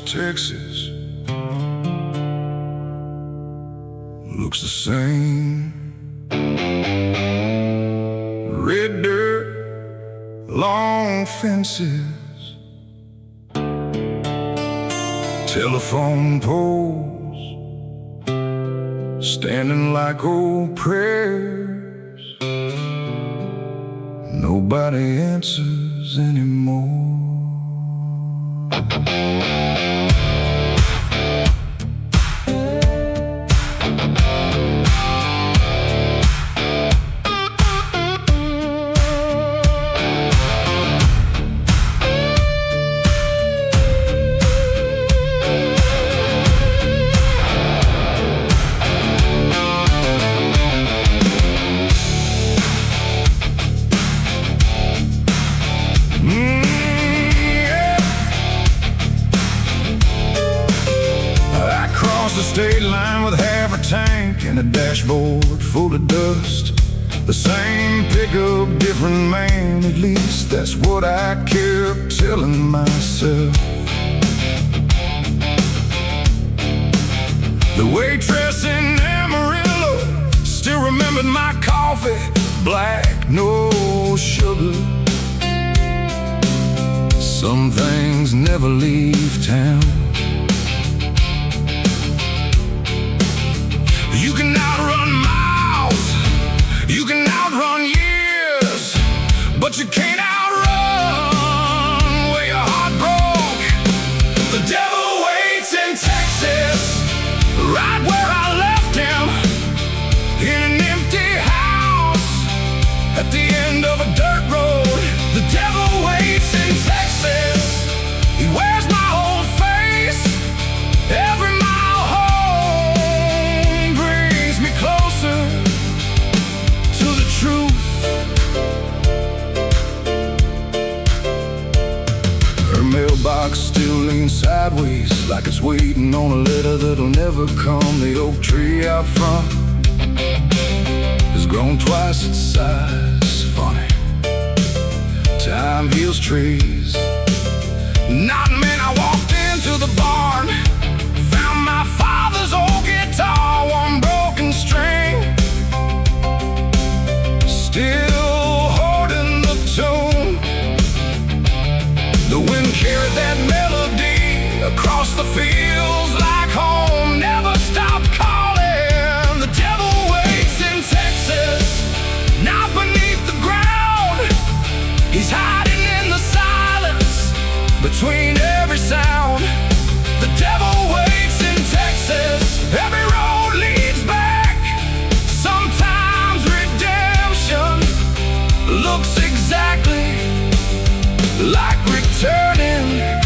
Texas looks the same. Red dirt, long fences, telephone poles standing like old prayers. Nobody answers anymore. The state line with half a tank and a dashboard full of dust. The same pickup, different man, at least that's what I kept telling myself. The waitress in Amarillo still remembered my coffee, black, no sugar. Some things never leave town. You can outrun miles, you can outrun years, but you can't outrun where your heart broke. The devil waits in Texas, right where I left him, in an empty house at the end of a dirt road. The devil waits in Texas, he wears my old face. Every mile home brings me closer to the truth. Her mailbox still leans sideways, like it's waiting on a letter that'll never come. The oak tree out front has grown twice its size. Funny, time heals trees. Not many. I walked into the barn, found my father's old guitar, one broken string, still holding the tune. The wind carried that melody across the fields like home, never stopped calling. The devil waits in Texas, not beneath the ground. He's hiding in the silence between every sound. The devil waits in Texas, every road leads back. Sometimes redemption looks exactly like returning.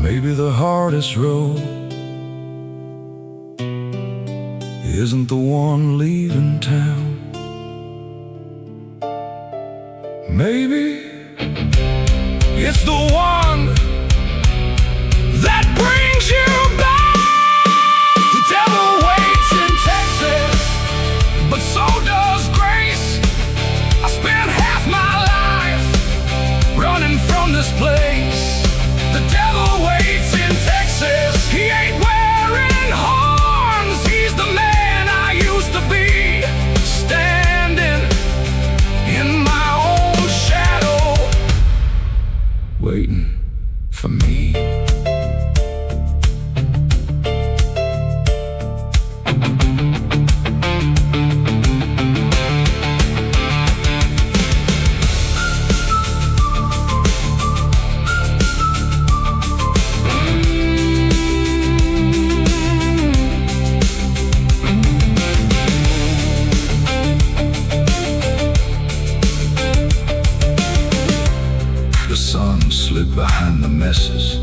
Maybe the hardest road isn't the one leaving town. Maybe it's the one that brings you back. The devil waits in Texas, but so does grace. I spent half my life running from this place. The devil waits in Texas, he ain't wearing horns. He's the man I used to be, standing in my own shadow, waiting. behind the messes.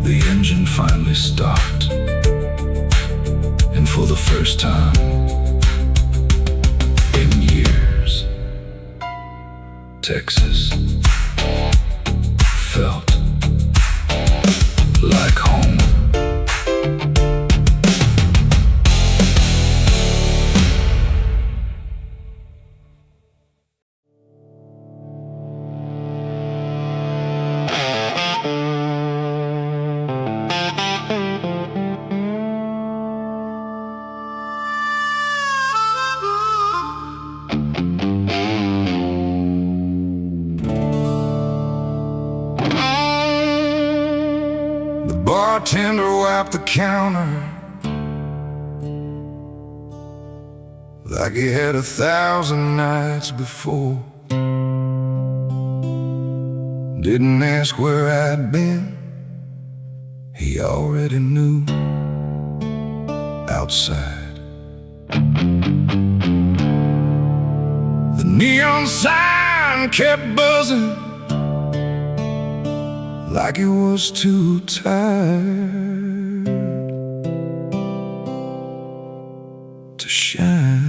The engine finally stopped, and for the first time in years, Texas felt like home. Bartender wiped the counter like he had 1,000 nights before. Didn't ask where I'd been, he already knew. Outside, the neon sign kept buzzing like he was too tired to shine.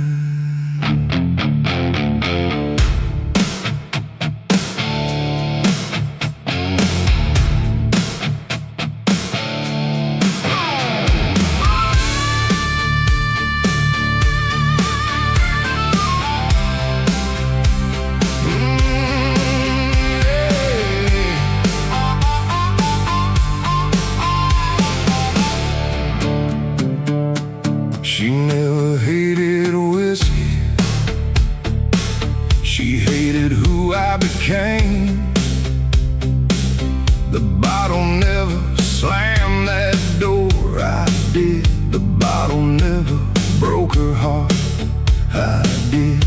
She never hated whiskey, she hated who I became. The bottle never slammed that door, I did. The bottle never broke her heart, I did.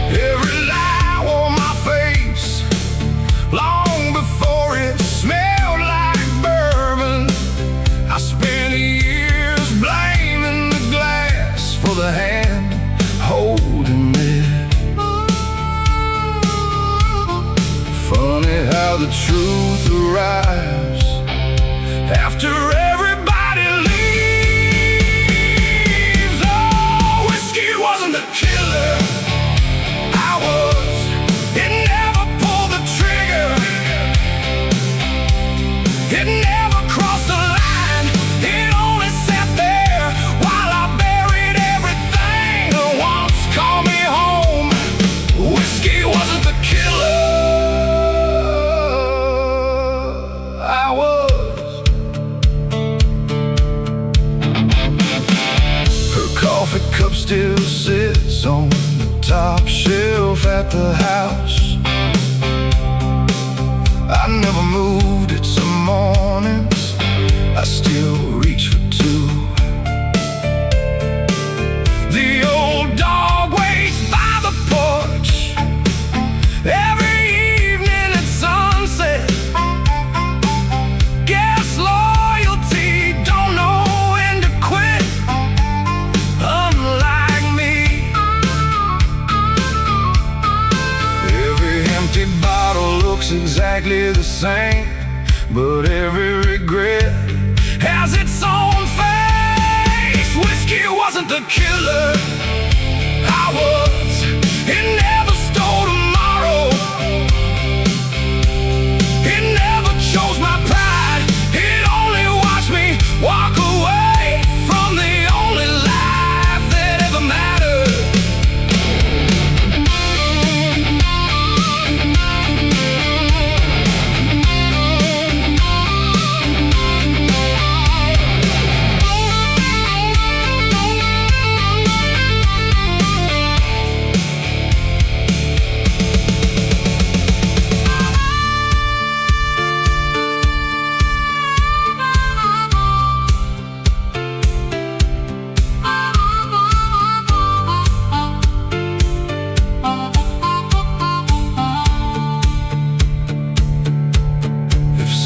Every lie wore my face long before it smelled like bourbon. I spent years blaming the glass for the hand holding it. Funny how the truth arrives after everybody leaves. Oh, whiskey wasn't the killer I was. It never pulled the trigger, it never crossed the line. It only sat there while I buried everything that once called me home. Whiskey wasn't the killer I was. Her coffee cup still sits on the top shelf at the house. I never moved it some mornings, I still reach for two. The old dog waits by the porch every evening at sunset. Guess loyalty don't know when to quit, unlike me. Every empty bottle looks exactly the same, but every regret has its own face. Whiskey wasn't the killer I was. It never stole tomorrow, it never chose my pride. It only watched me walk away from the only life that ever mattered.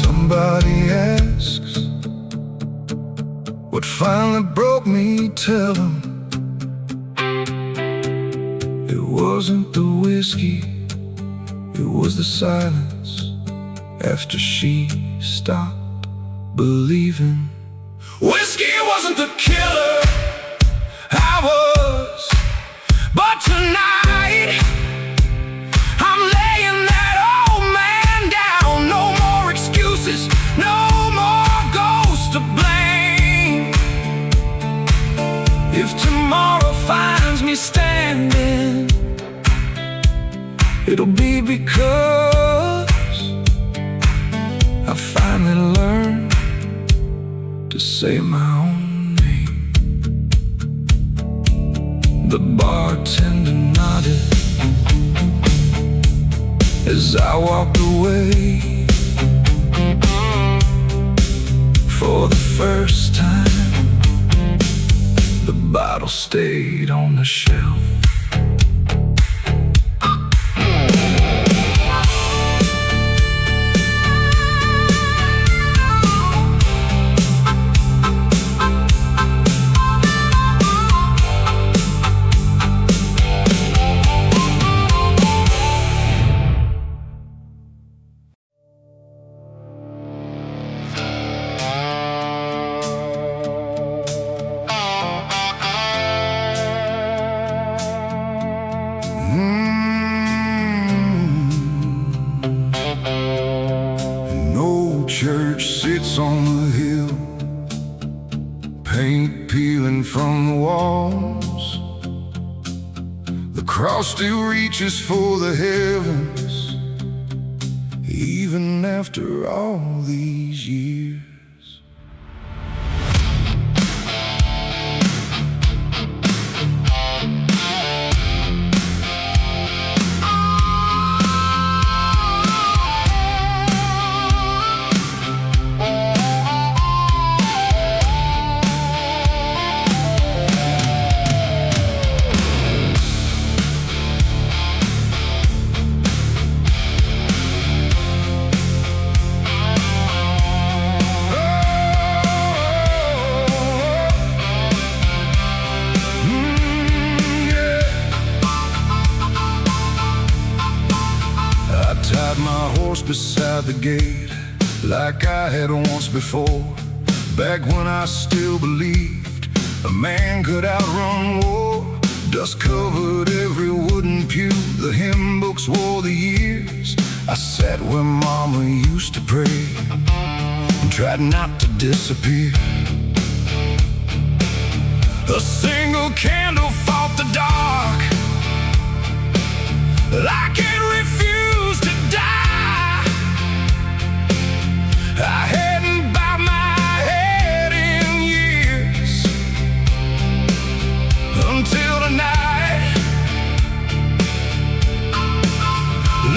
Somebody asks what finally broke me, tell them it wasn't the whiskey, It was the silence after she stopped believing. Whiskey wasn't the killer I was, but tonight I'm laying that old man down. No more excuses, no more ghosts to blame. If tomorrow finds me standing, it'll be because I finally learned to say my own name. The bartender nodded as I walked away. For the first time, the bottle stayed on the shelf. Church sits on the hill, paint peeling from the walls. The cross still reaches for the heavens, even after all these years. Tied my horse beside the gate like I had once before. Back when I still believed a man could outrun war. Dust covered every wooden pew, the hymn books wore the years. I sat where Mama used to pray and tried not to disappear. A single candle fought the dark like it refused to die. I hadn't bowed my head in years until tonight.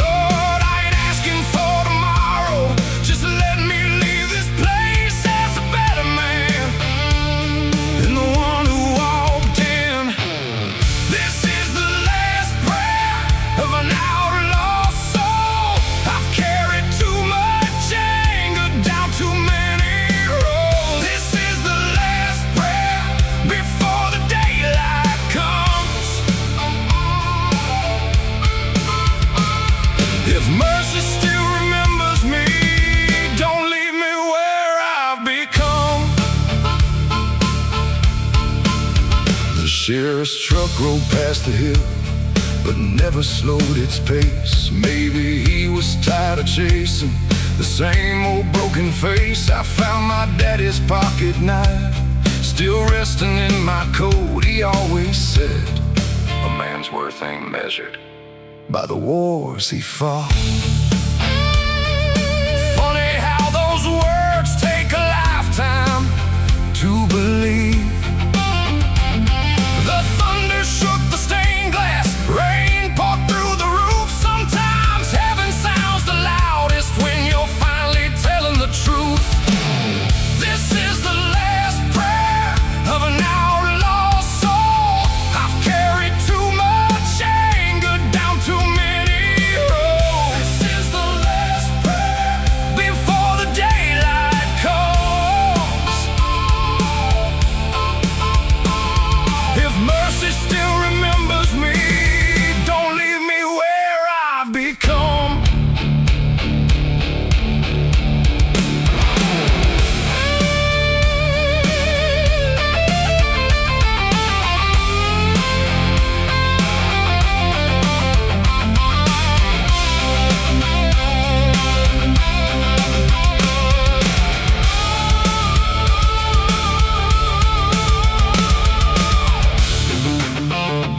Lord, I ain't asking for tomorrow, just let me leave this place as a better man than the one who walked in. This is the last prayer of an outlaw soul. I've carried too much anger down too many roads. This is the last prayer before the daylight comes. If mercy still remembers me, don't leave me where I've become. The sheriff's truck rolled past the hill, but never slowed its pace. Maybe he was tired of chasing the same old broken face. I found my daddy's pocket knife still resting in my coat. He always said a man's worth ain't measured by the wars he fought. Funny how those words take a lifetime to believe. The thunder shook the stained glass, rain poured through the roof. Sometimes heaven sounds the loudest when you're finally telling the truth. This is the last prayer of an outlaw soul. I've carried too much anger down too many roads. This is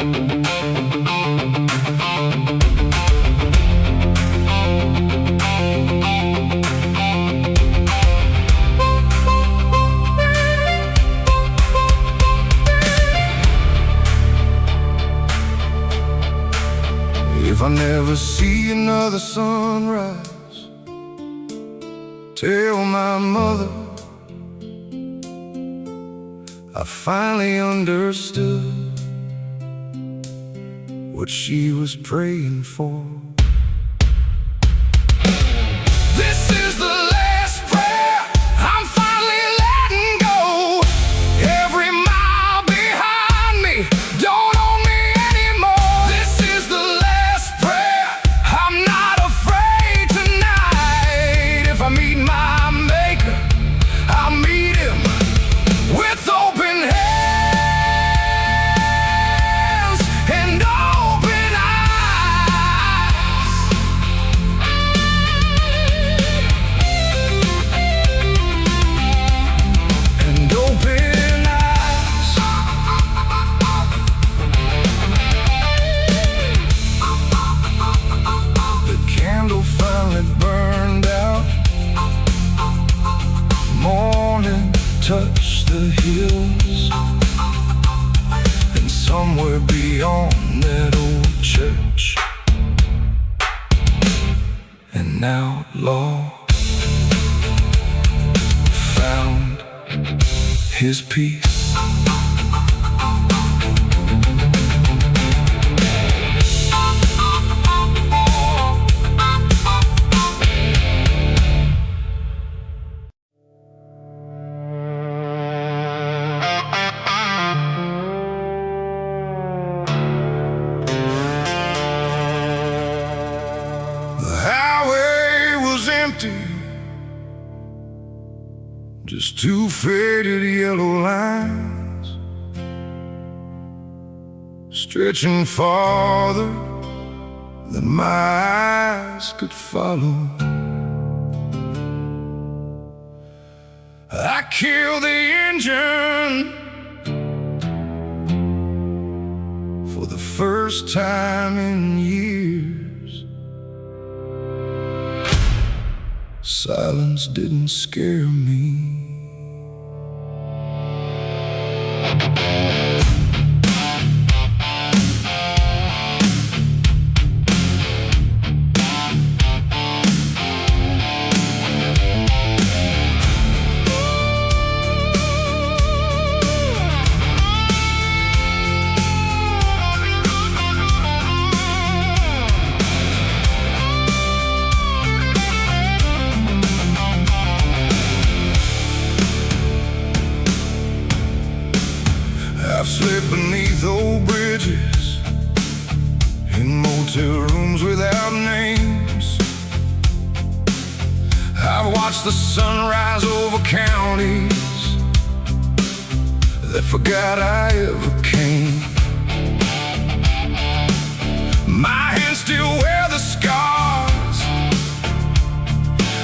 If I never see another sunrise, tell my mother I finally understood what she was praying for. This is the last prayer, I'm finally letting go. Every mile behind me don't own me anymore. This is the last prayer, I'm not afraid tonight. If I meet my maker, I'll meet him with open hands and open eyes. And open eyes. The candle finally burned out. Morning touched the hills, and somewhere beyond that old church, an outlaw found his peace. The highway was empty, just two faded yellow lines stretching farther than my eyes could follow. I killed the engine for the first time in years. Silence didn't scare me. I've slept beneath old bridges, in motel rooms without names. I've watched the sunrise over counties that forgot I ever came. My hands still wear the scars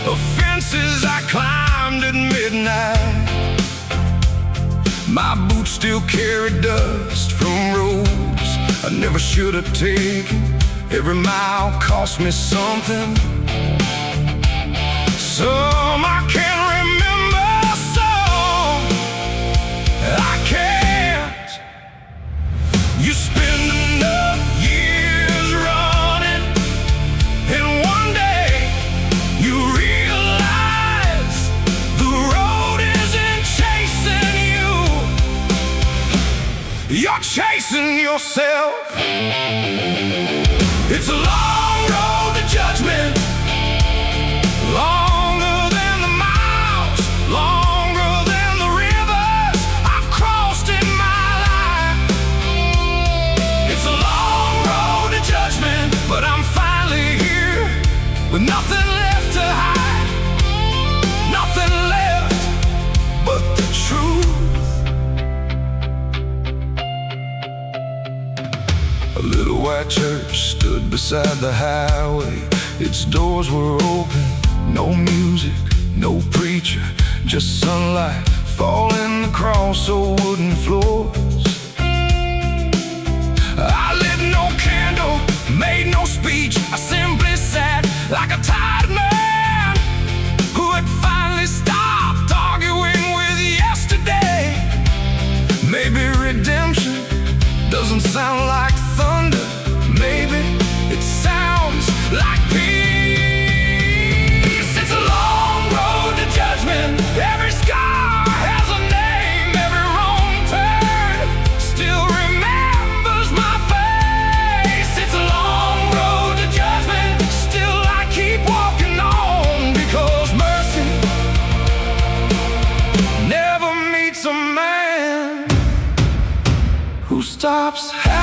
of fences I climbed at midnight. My boots still carry dust from roads I never should have taken. Every mile cost me something. Some I can't remember, some I can't. You spend enough years running, and one day you realize the road isn't chasing you, you're chasing yourself. It's a long road to judgment, longer than the miles, longer than the rivers I've crossed in my life. It's a long road to judgment, but I'm finally here with nothing left to hide, nothing left but the truth. A little white church stood beside the highway. Its doors were open, no music, no preacher, just sunlight falling across old wooden floors.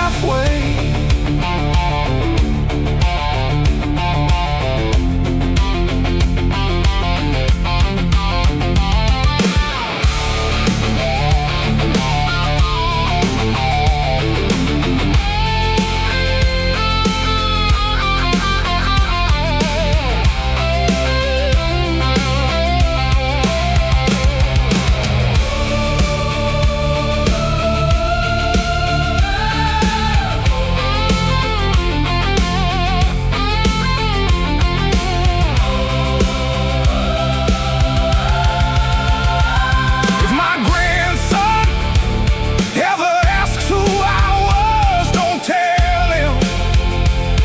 halfway.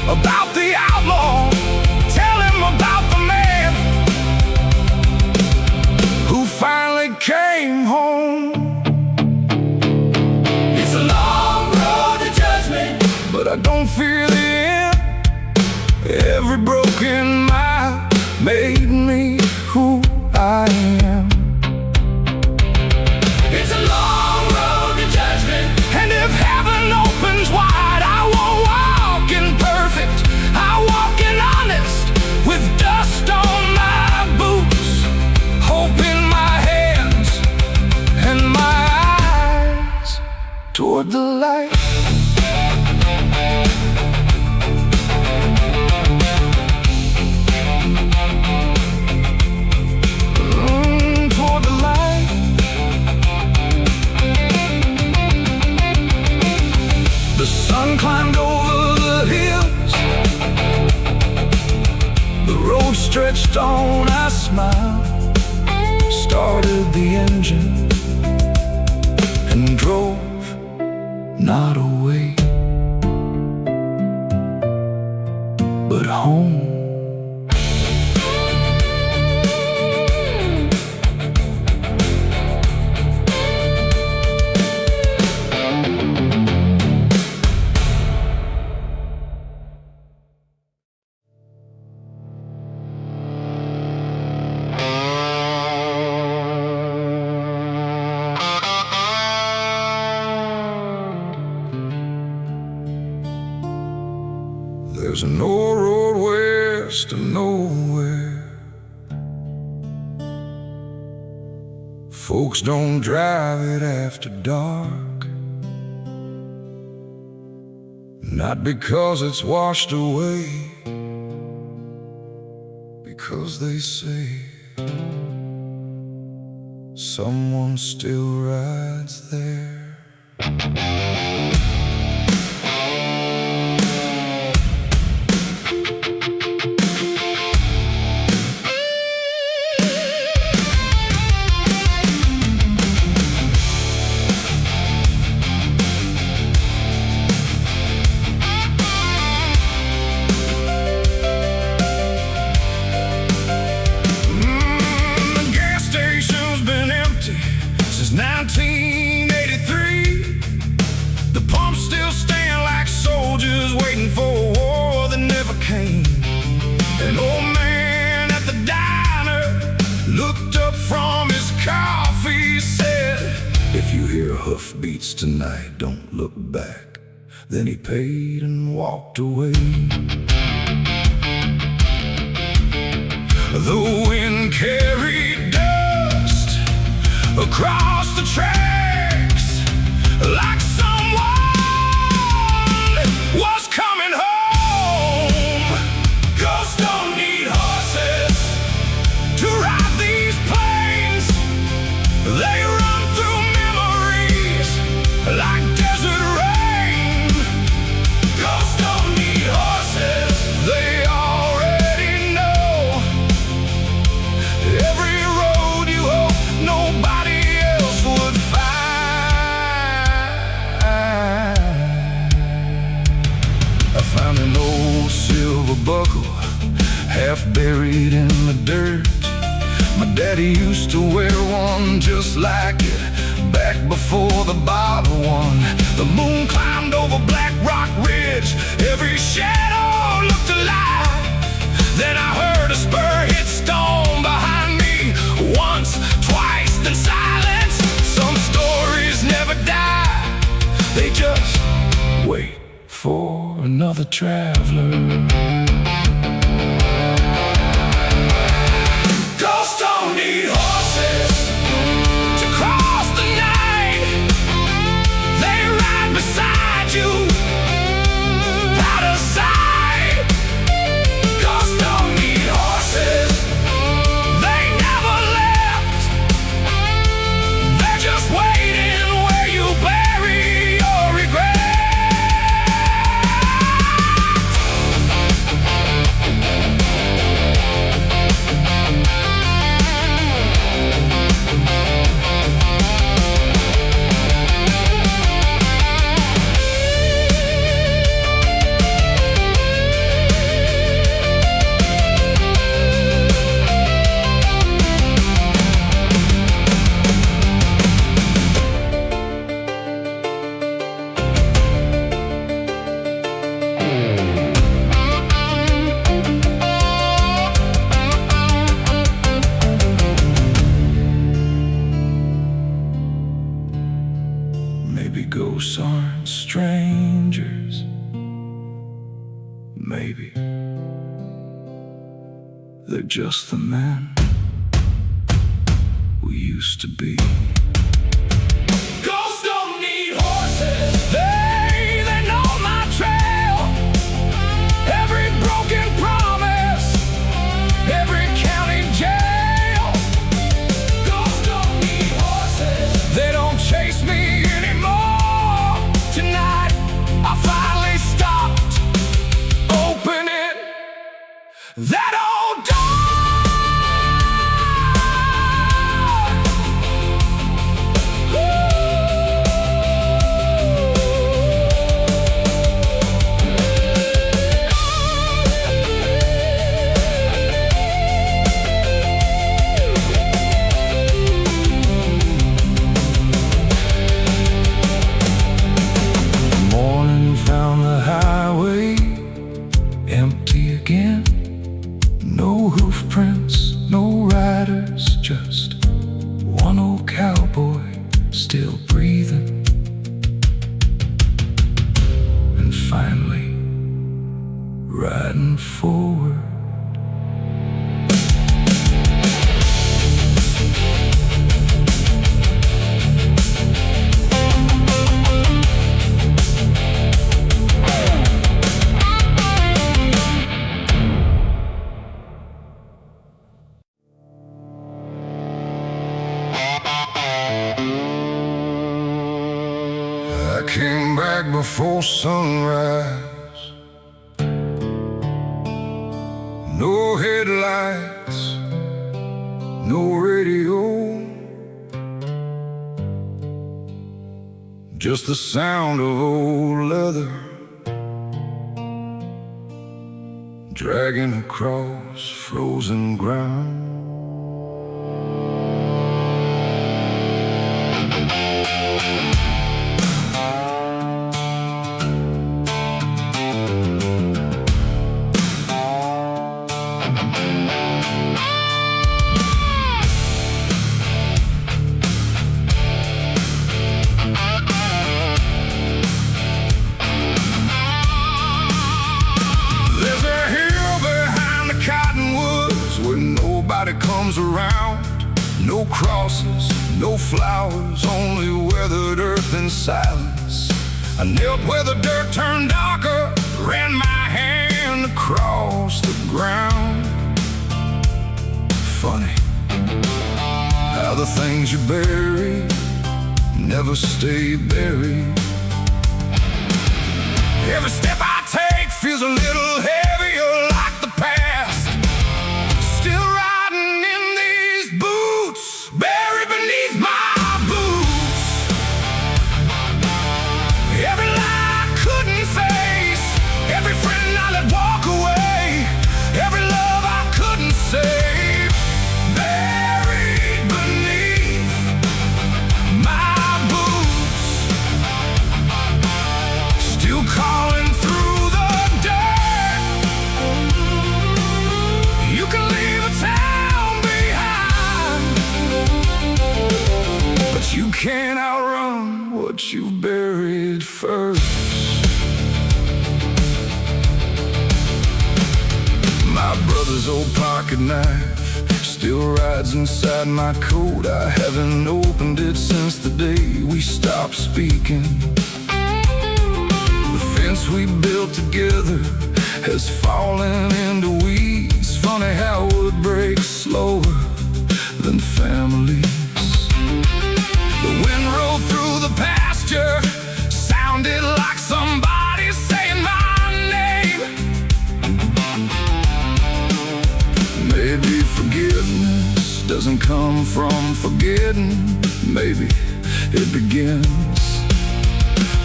About the outlaw, tell him about the man who finally came home. It's a long road to judgment, but I don't fear the end. Every broken mile made me who I am. It's a long road to judgment, and if heaven opens wide, I won't walk in perfect, I walk in honest, with dust on my boots, hope in my hands, and my eyes toward the light. Toward the light. The sun climbed over the hills, the road stretched on, I smiled, started the engine, and drove not away, but home. There's no road west of nowhere. Folks don't drive it after dark, not because it's washed away, because they say someone still rides there. The gas station's been empty since 1983. The pumps still stand like soldiers waiting for a war that never came. An old man at the diner looked up from his coffee, said, "If you hear hoofbeats tonight, don't look back." Then he paid and walked away. The wind carried dust across the tracks, like someone was coming home. Ghosts don't need horses to ride these plains. They run through memories like desert rain. Ghosts don't need horses, they already know every road you hope nobody else would find. I found an old silver buckle, half buried in the dirt. My daddy used to wear one just like it, back before the bottle one. The moon climbed over Black Rock Ridge, every shadow looked alive. Then I heard a spur hit stone behind me, once, twice, then silence. Some stories never die, they just wait. for another traveler. Ghosts don't need horses to cross the night. They ride beside you out of sight. Ghosts don't need horses, they never left. They're just waiting where you bury your regret. Maybe ghosts aren't strangers. Maybe they're just the men we used to be. Ghosts don't need horses. They know my trail. Every broken promise, every county jail. Ghosts don't need horses. They don't chase me. Tonight, I finally stopped opening that old door. Found the highway empty again. No hoof prints, no riders, just one old cowboy still breathing. And finally riding forward. I came back before sunrise. No headlights, no radio, just the sound of old leather dragging across frozen ground. Nobody comes around, no crosses, no flowers, only weathered earth and silence. I knelt where the dirt turned darker, ran my hand across the ground. Funny how the things you bury never stay buried. Every step I take feels a little heavier, like the past. Still riding in these boots, buried beneath my boots. Every lie I couldn't face, every friend I let walk away, every love I couldn't save, buried beneath my boots. Still calling through the day. his old pocket knife still rides inside my coat. I haven't opened it since the day we stopped speaking. The fence we built together has fallen into weeds. Funny how wood breaks slower than families. The wind rolled through the pasture, sounded like somebody saying my name. Maybe forgiveness doesn't come from forgetting. Maybe it begins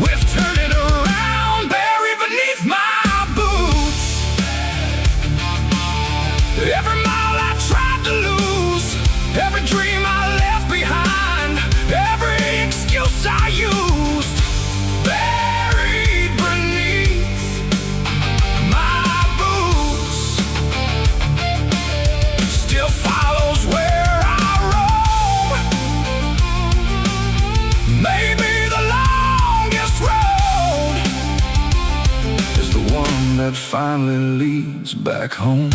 with turning around, buried beneath my boots. Every mile I tried to lose, every dream I left behind, every excuse I used, buried beneath my boots, still follows where I roam. Maybe the longest road is the one that finally leads back home.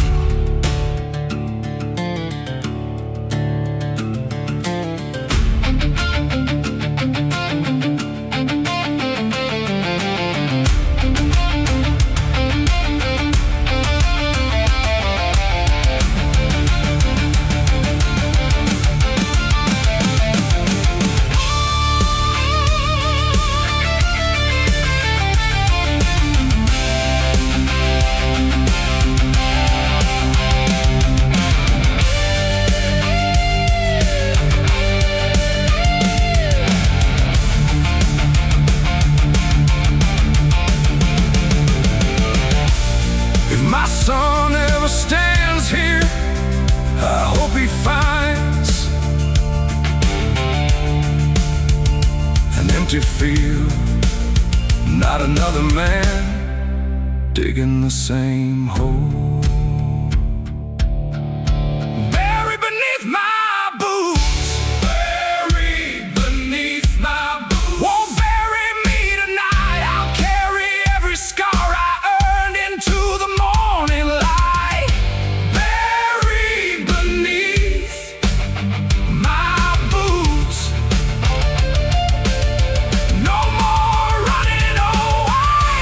My son ever stands here, I hope he finds an empty field, not another man digging the same hole. Buried beneath my boots, buried beneath my boots. Won't bury me tonight, I'll carry every scar I earned into the morning light. Buried beneath my boots, no more running away.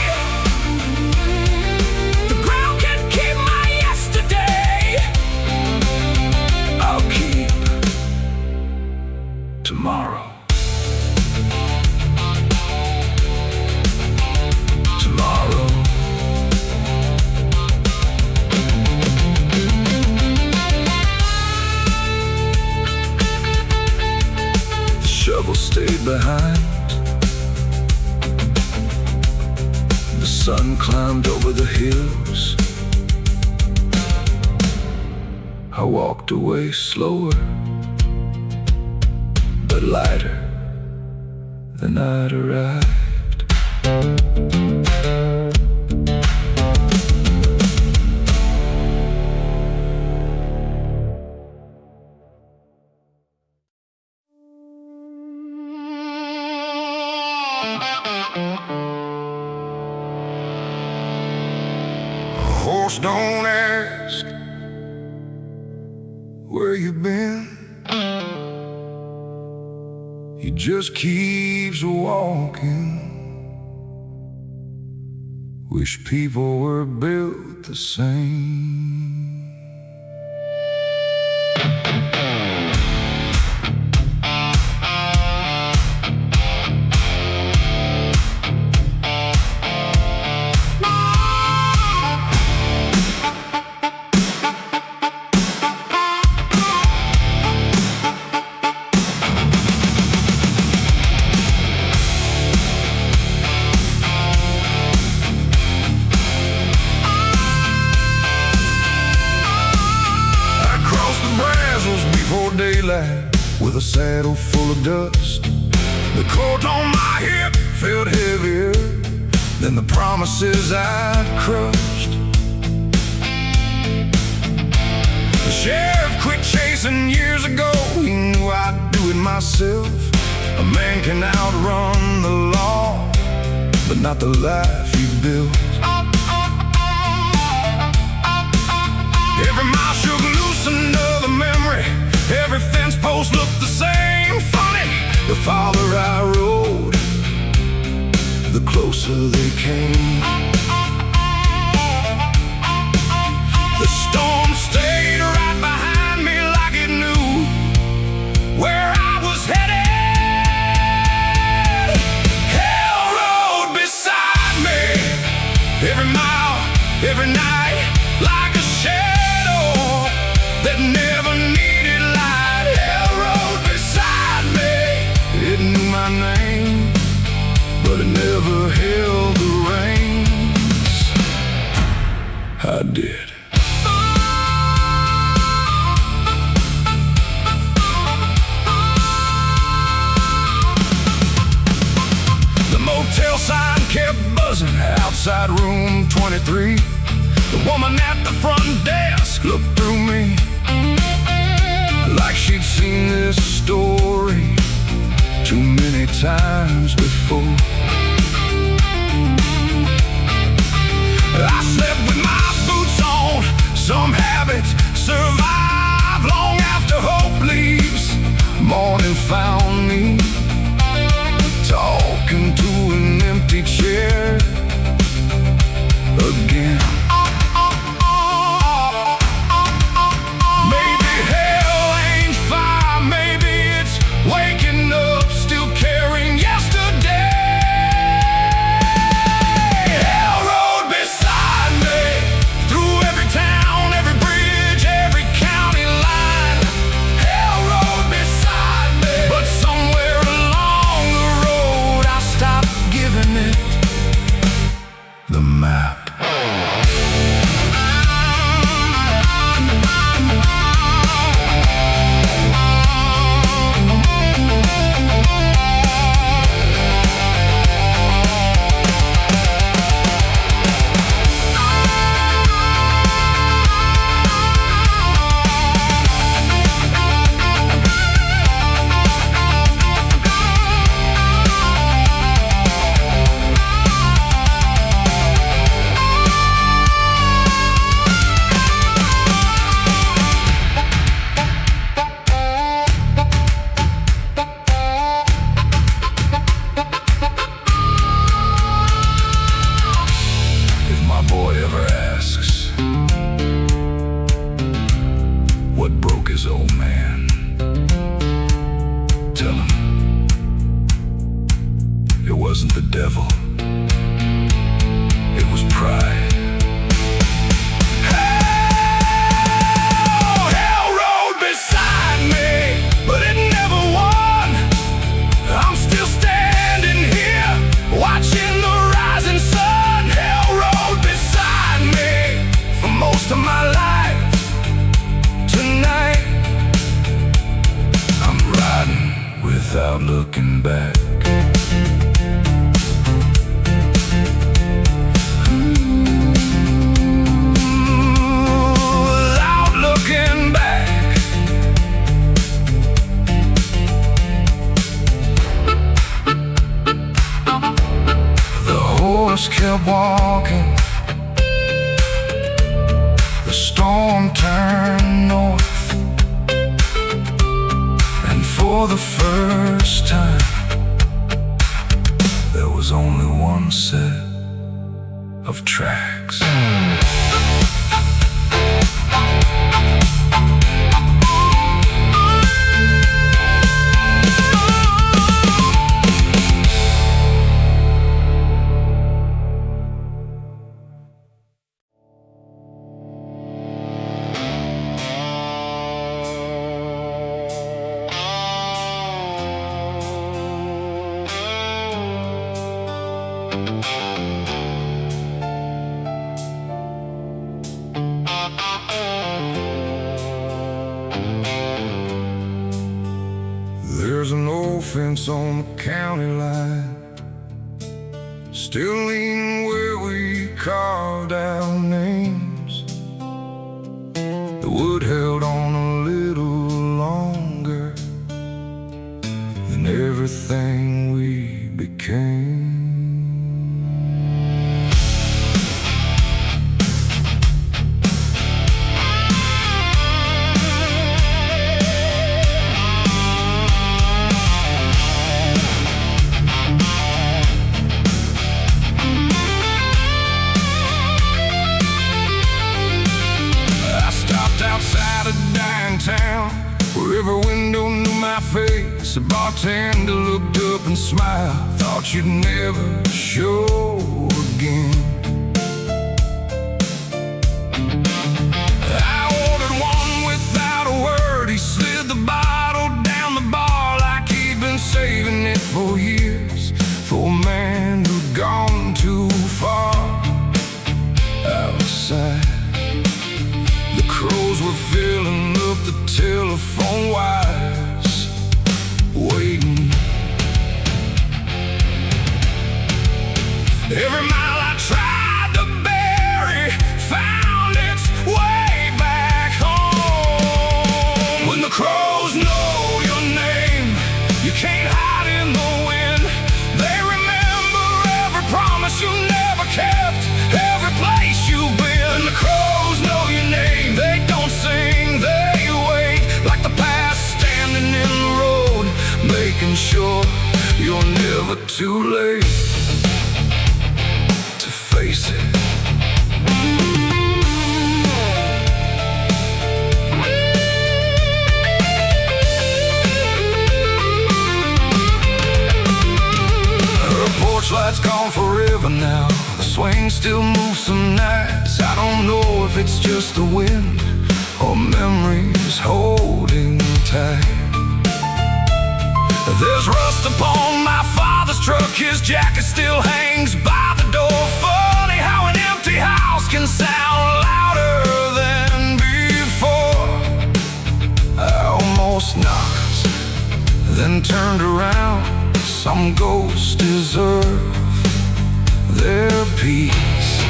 The ground can keep my yesterday, I'll keep tomorrow. Tomorrow. The shovel stayed behind. The sun climbed over the hills. I walked away slower, but lighter than I'd arrived. Horse don't ask where you been, he just keeps walking. Wish people were built the same. Daylight with a saddle full of dust. The coat on my hip felt heavier than the promises I'd crushed. The sheriff quit chasing years ago, he knew I'd do it myself. A man can outrun the law, but not the life he built. Every farther I rode, the closer they came. The storm stayed right behind me like it knew where I was headed. Hell rode beside me, every mile, every night, like a shadow that never needed light. Hell rode beside me, it knew my name, but it never held the reins. I did. The motel sign kept buzzing outside room 23. The woman at the front desk looked through me like she'd seen this story too many times before. I slept with my boots on. Some habits survive long after hope leaves. Morning found me talking to an empty chair again. Maybe hell ain't fire, maybe it's waking up, still carrying yesterday. Hell rode beside me through every town, every bridge, every county line. Hell rode beside me, but somewhere along the road I stopped giving it the map. What broke his old man? Tell him it wasn't the devil, it was pride. Hell rode beside me, but it never won. I'm still standing here, watching the rising sun. Hell rode beside me for most of my life. Tonight, I'm riding without looking back. Without looking back. The horse kept walking. The storm turned north, and for the first time there was only one set of tracks. There's an old fence on the county line, still leaning where we carved our names. The wood held on a little longer than everything we became. Every window knew my face. A bartender looked up and smiled. Thought you'd never show again. I ordered one without a word. He slid the bottle down the bar like he'd been saving it for years, for a man who'd gone too far. Outside, the crows were filling up the telephone wires, waiting. Every mile I tried to bury found its way back home. When the crows know your name, you can't hide in the wind. They remember every promise you never kept, every place you've been. When the crows know your name, they don't sing, they wait, like the past standing in the road, making sure you're never too late to face it. Her porch light's gone forever now. The swing still moves some nights. I don't know if it's just the wind or memories holding tight. There's rust upon my father's truck. His jacket still hangs by the door. Funny how an empty house can sound louder than before. I almost knocked, then turned around. Some ghosts deserve their peace.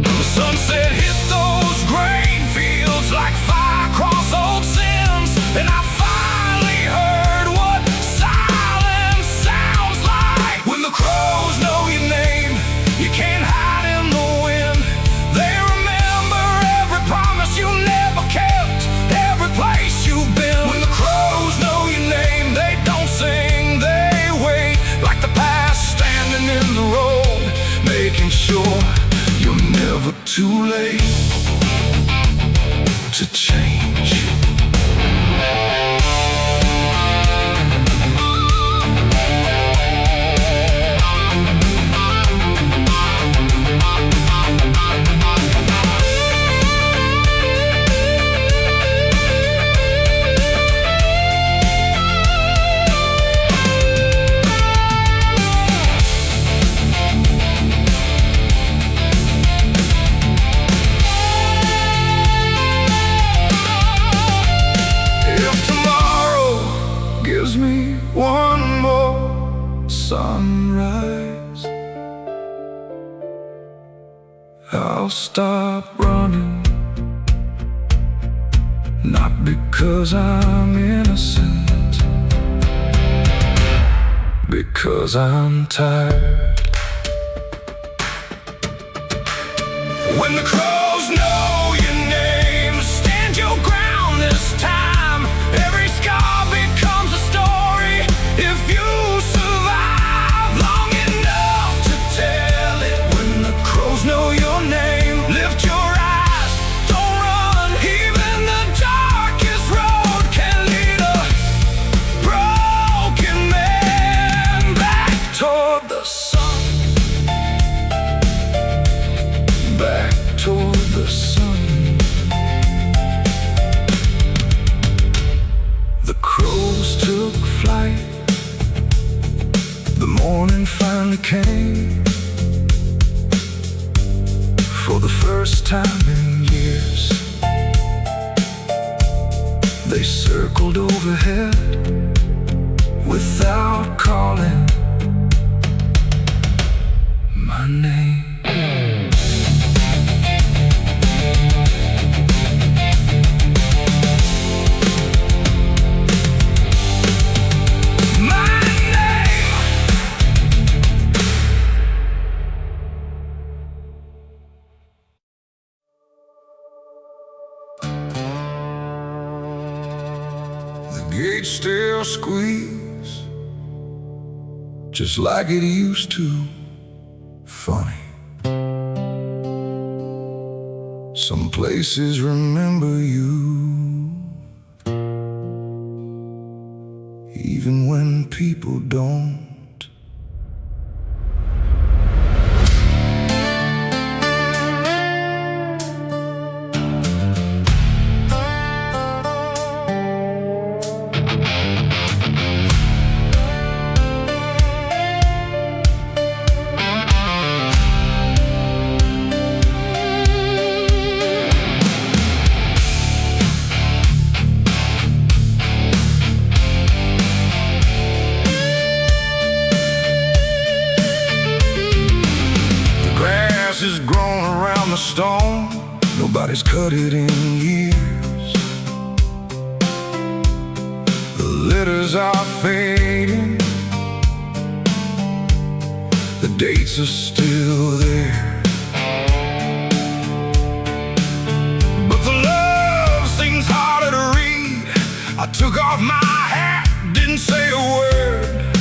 The sunset hit those grain fields like fire across old sins, and I finally heard what silence sounds like. When the crows know your name, you can't hide in the wind. They remember every promise you never kept, every place you've been. When the crows know your name, they don't sing, they wait, like the past standing in the road, making sure you're never too late to change. One more sunrise, I'll stop running. Not because I'm innocent, because I'm tired. When the crows know your name, stand your ground this time. Every scar becomes a story if you survive long enough to tell it. When the crows know your name, lift your eyes, don't run. Even the darkest road can lead a broken man back toward the sun, back toward the sun. The crows took flight. The morning finally came. For the first time in years, they circled overhead without calling my name. Gate still squeaks just like it used to. Funny, Some places remember you, even when people don't. Is grown around the stone, nobody's cut it in years. The letters are fading, the dates are still there, but the love seems harder to read. I took off my hat, didn't say a word.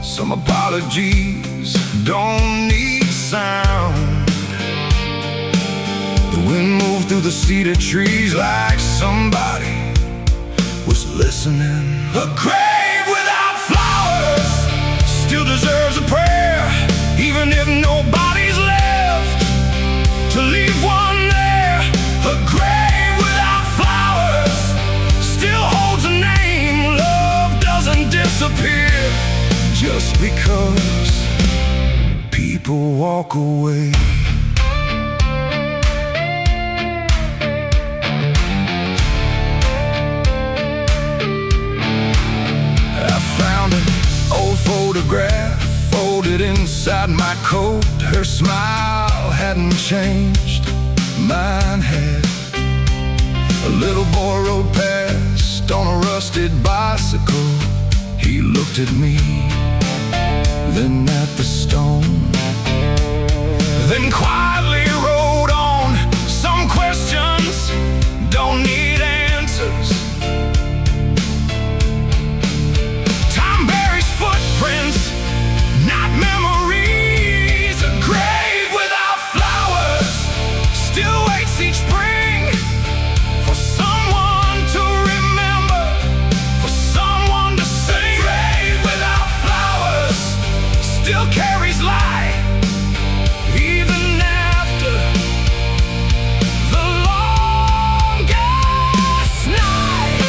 Some apologies don't need sound. The wind moved through the cedar trees like somebody was listening. A grave without flowers still deserves a prayer, even if nobody's left to leave one there. A grave without flowers still holds a name. Love doesn't disappear just because people walk away. Photograph folded inside my coat. Her smile hadn't changed, mine had. A little boy rode past on a rusted bicycle. He looked at me, then at the stone, then quietly rode on. Some questions don't need answers. Footprints, not memories. A grave without flowers still waits each spring for someone to remember, for someone to sing. A grave without flowers still carries light, even after the longest night.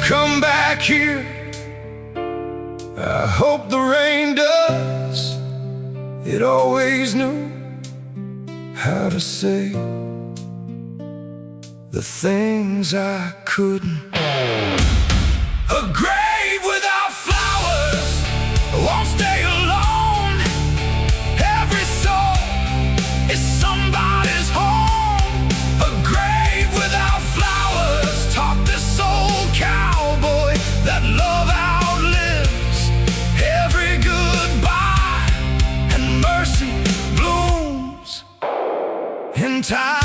Come back here, I hope the rain does. It always knew how to say the things I couldn't. A grave without flowers won't stay alone. Every soul is somebody's home. A grave without flowers taught this old cowboy that love outlives every goodbye, and mercy blooms in time.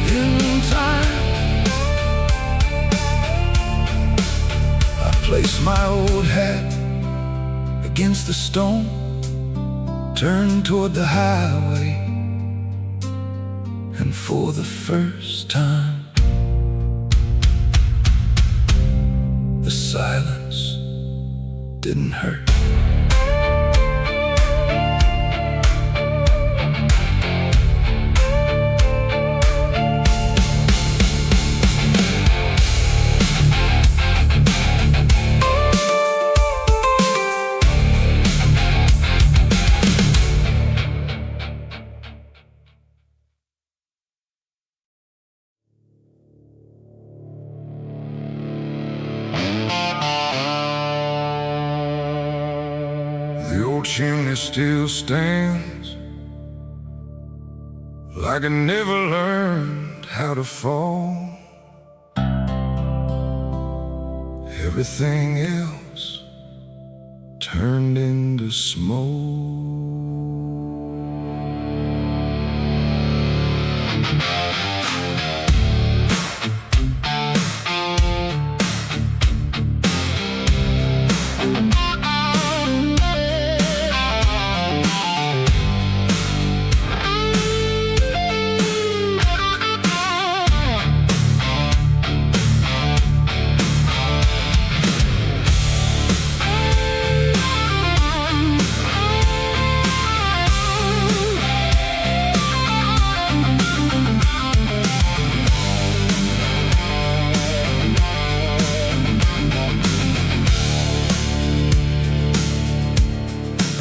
In time, I place my old hat against the stone, turn toward the highway, and for the first time, the silence didn't hurt. The old chimney still stands, like it never learned how to fall. Everything else turned into smoke.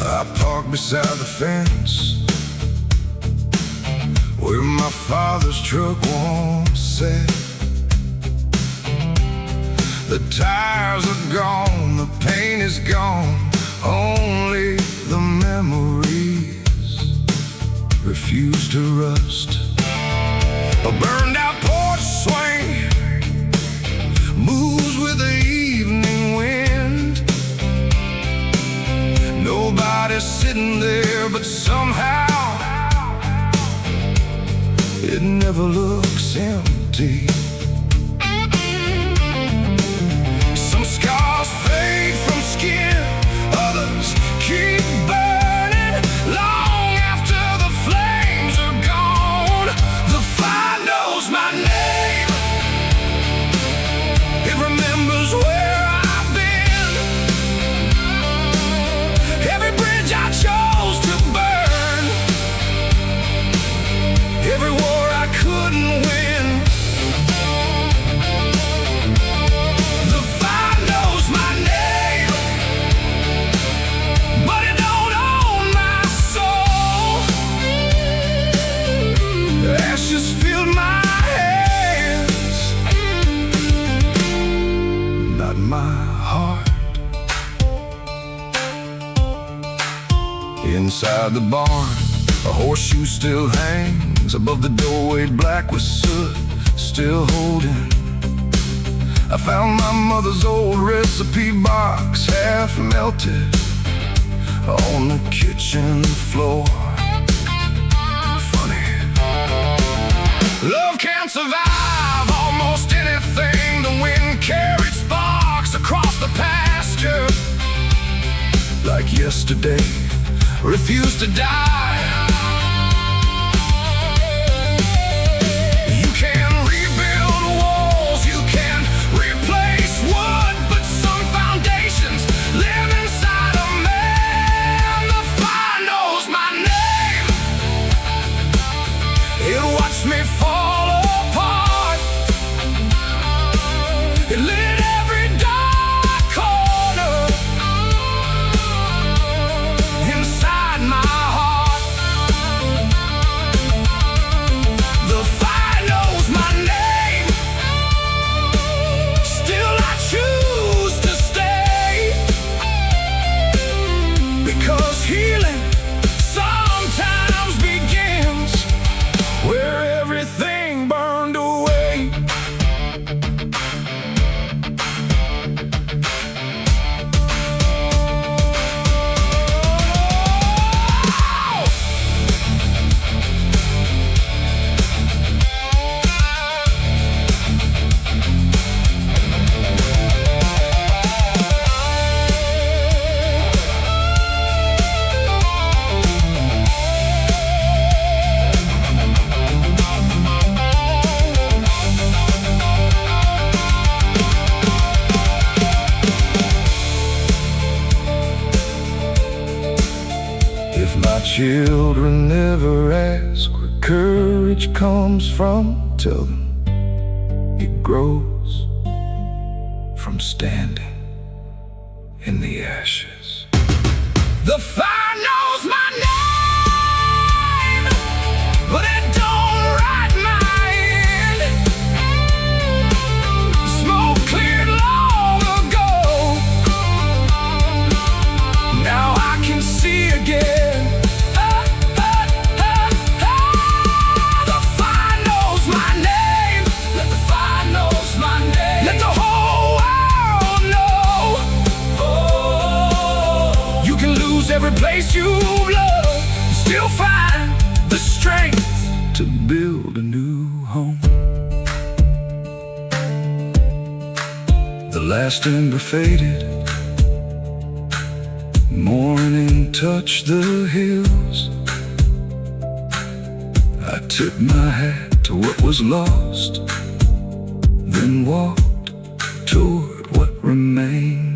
I parked beside the fence where my father's truck once sat. The tires are gone, the paint is gone, only the memories refuse to rust. A burned out porch swing moves with the evening wind. Nobody's sitting there, but somehow it never looks empty. Some scars fade from skin, others keep burning long after the flames are gone. The fire knows my name, it remembers where I've been. Every bridge I chose to burn, every war I couldn't win. The fire knows my name, but it don't own my soul. Ashes filled my hands, not my heart. Inside the barn, a horseshoe still hangs above the doorway, black with soot, still holding. I found my mother's old recipe box, half melted, on the kitchen floor. Funny, love can't survive almost anything. The wind carried sparks across the pasture, like yesterday refused to die. You can rebuild walls, you can replace wood, but some foundations live inside a man. The fire knows my name, it watched me fall apart. It lit every dark corner inside my heart. The fire knows my name, still I choose to stay, because healing sometimes begins where everything burned away. If my children never ask where courage comes from, tell them it grows from standing in the ashes. The fire knows my name, but it don't write my end. Smoke cleared long ago, now I can again. The fire knows my name. Let the fire knows my name. Let the whole world know. Oh, you can lose every place you love, still find the strength to build a new home. The last ember faded, morning touched the hills. I tipped my hat to what was lost, then walked toward what remained.